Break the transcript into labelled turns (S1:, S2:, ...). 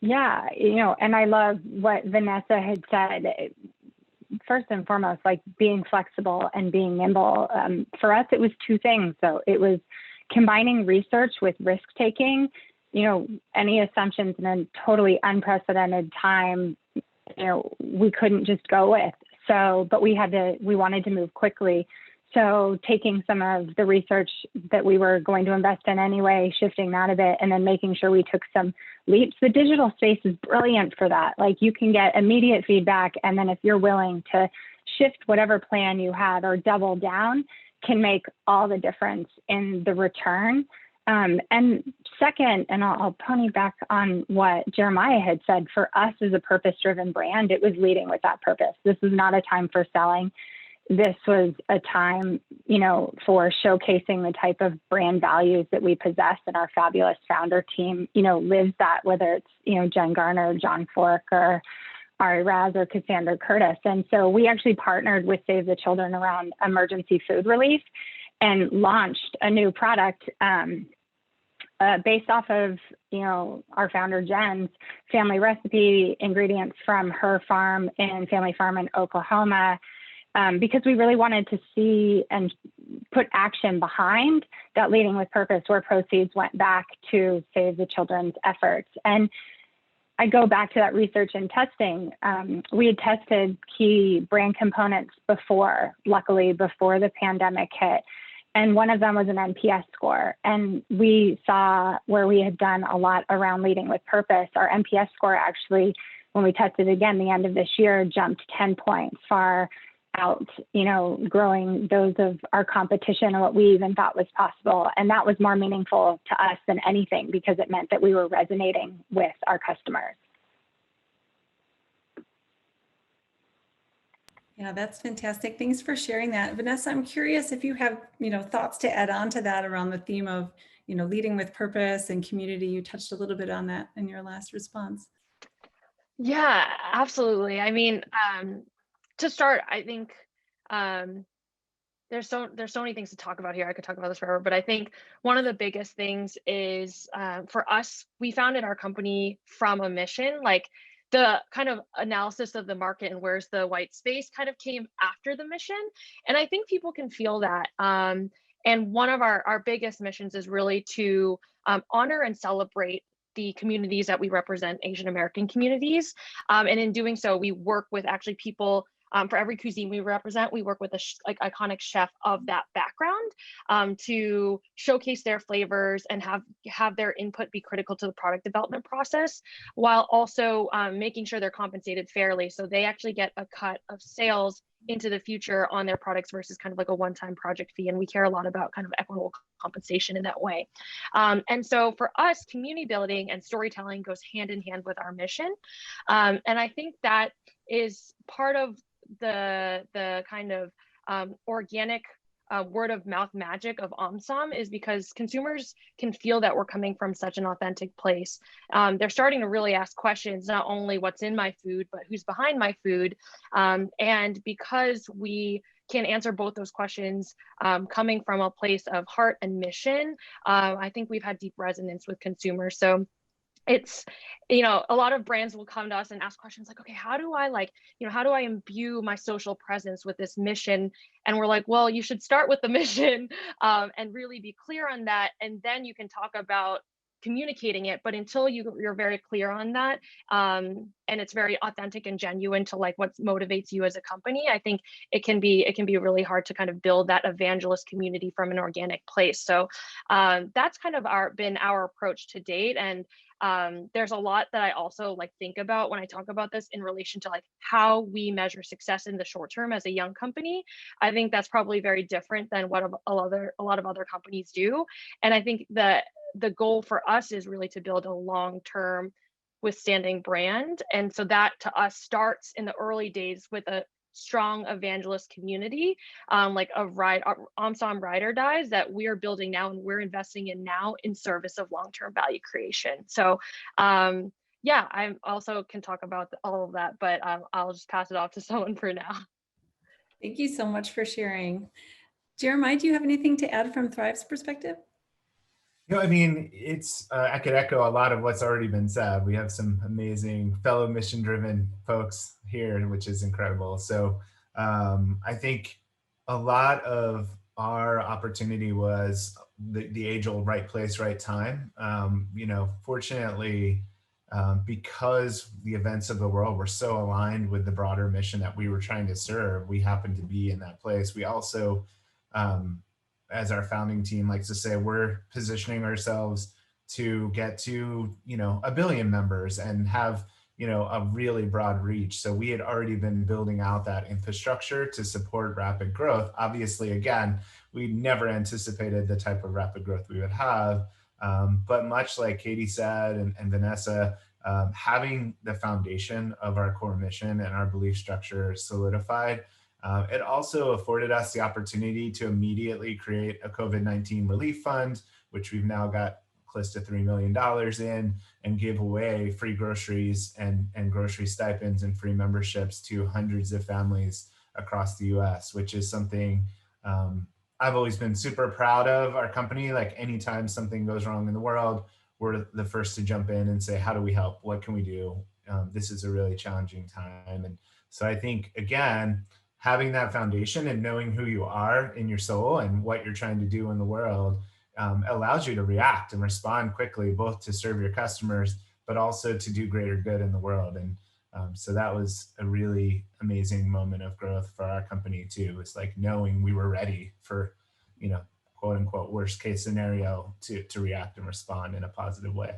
S1: Yeah, and I love what Vanessa had said. First and foremost, like being flexible and being nimble. For us, it was two things. So it was combining research with risk taking. Any assumptions in a totally unprecedented time, we couldn't just go with. So, but we wanted to move quickly. So taking some of the research that we were going to invest in anyway, shifting that a bit, and then making sure we took some leaps. The digital space is brilliant for that. Like you can get immediate feedback, and then if you're willing to shift whatever plan you had or double down, can make all the difference in the return. And second, and I'll pony back on what Jeremiah had said, for us as a purpose-driven brand, it was leading with that purpose. This is not a time for selling. This was a time, for showcasing the type of brand values that we possess, and our fabulous founder team, lives that, whether it's, Jen Garner, John Fork, or Ari Raz, or Cassandra Curtis. And so we actually partnered with Save the Children around emergency food relief and launched a new product based off of, our founder Jen's family recipe, ingredients from her farm and family farm in Oklahoma. Because we really wanted to see and put action behind that leading with purpose, where proceeds went back to Save the Children's efforts. And I go back to that research and testing. We had tested key brand components luckily before the pandemic hit. And one of them was an NPS score. And we saw where we had done a lot around leading with purpose. Our NPS score actually, when we tested again, the end of this year, jumped 10 points, far out, growing those of our competition and what we even thought was possible. And that was more meaningful to us than anything, because it meant that we were resonating with our customers.
S2: Yeah, that's fantastic. Thanks for sharing that. Vanessa, I'm curious if you have, thoughts to add on to that around the theme of, leading with purpose and community. You touched a little bit on that in your last response.
S3: Yeah, absolutely. I mean, to start, I think there's so many things to talk about here. I could talk about this forever, but I think one of the biggest things is for us, we founded our company from a mission. Like the kind of analysis of the market and where's the white space kind of came after the mission. And I think people can feel that. And one of our biggest missions is really to honor and celebrate the communities that we represent, Asian American communities. And in doing so, we work with actually people. For every cuisine we represent, we work with a iconic chef of that background to showcase their flavors and have their input be critical to the product development process, while also making sure they're compensated fairly. So they actually get a cut of sales into the future on their products versus kind of like a one-time project fee. And we care a lot about kind of equitable compensation in that way. And so for us, community building and storytelling goes hand in hand with our mission. And I think that is part of the kind of organic word of mouth magic of OMSOM, is because consumers can feel that we're coming from such an authentic place. They're starting to really ask questions, not only what's in my food, but who's behind my food. And because we can answer both those questions coming from a place of heart and mission, I think we've had deep resonance with consumers. So it's, a lot of brands will come to us and ask questions like, okay, how do I imbue my social presence with this mission? And we're like, well, you should start with the mission and really be clear on that. And then you can talk about communicating it. But until you're very clear on that, and it's very authentic and genuine to like what motivates you as a company, I think it can be really hard to kind of build that evangelist community from an organic place. So that's kind of been our approach to date. And there's a lot that I also think about when I talk about this in relation to how we measure success in the short term as a young company. I think that's probably very different than what a lot of other companies do. And I think that the goal for us is really to build a long-term withstanding brand. And so that to us starts in the early days with a strong evangelist community, like of OMSOM ride or dies that we are building now and we're investing in now in service of long-term value creation. So yeah, I also can talk about all of that, but I'll just pass it off to someone for now.
S2: Thank you so much for sharing. Jeremiah, do you have anything to add from Thrive's perspective?
S4: I mean, I could echo a lot of what's already been said. We have some amazing fellow mission-driven folks here, which is incredible. So I think a lot of our opportunity was the age-old right place, right time. Fortunately, because the events of the world were so aligned with the broader mission that we were trying to serve, we happened to be in that place. We also, um, as our founding team likes to say, we're positioning ourselves to get to, 1 billion members and have, a really broad reach. So we had already been building out that infrastructure to support rapid growth. Obviously, again, we never anticipated the type of rapid growth we would have. But much like Katie said and Vanessa, having the foundation of our core mission and our belief structure solidified, it also afforded us the opportunity to immediately create a COVID-19 relief fund, which we've now got close to $3 million in, and give away free groceries and grocery stipends and free memberships to hundreds of families across the US, which is something I've always been super proud of our company. Like anytime something goes wrong in the world, we're the first to jump in and say, how do we help? What can we do? This is a really challenging time. And so I think, again, having that foundation and knowing who you are in your soul and what you're trying to do in the world allows you to react and respond quickly, both to serve your customers, but also to do greater good in the world. And so that was a really amazing moment of growth for our company too. It's like knowing we were ready for, quote unquote, worst case scenario to react and respond in a positive way.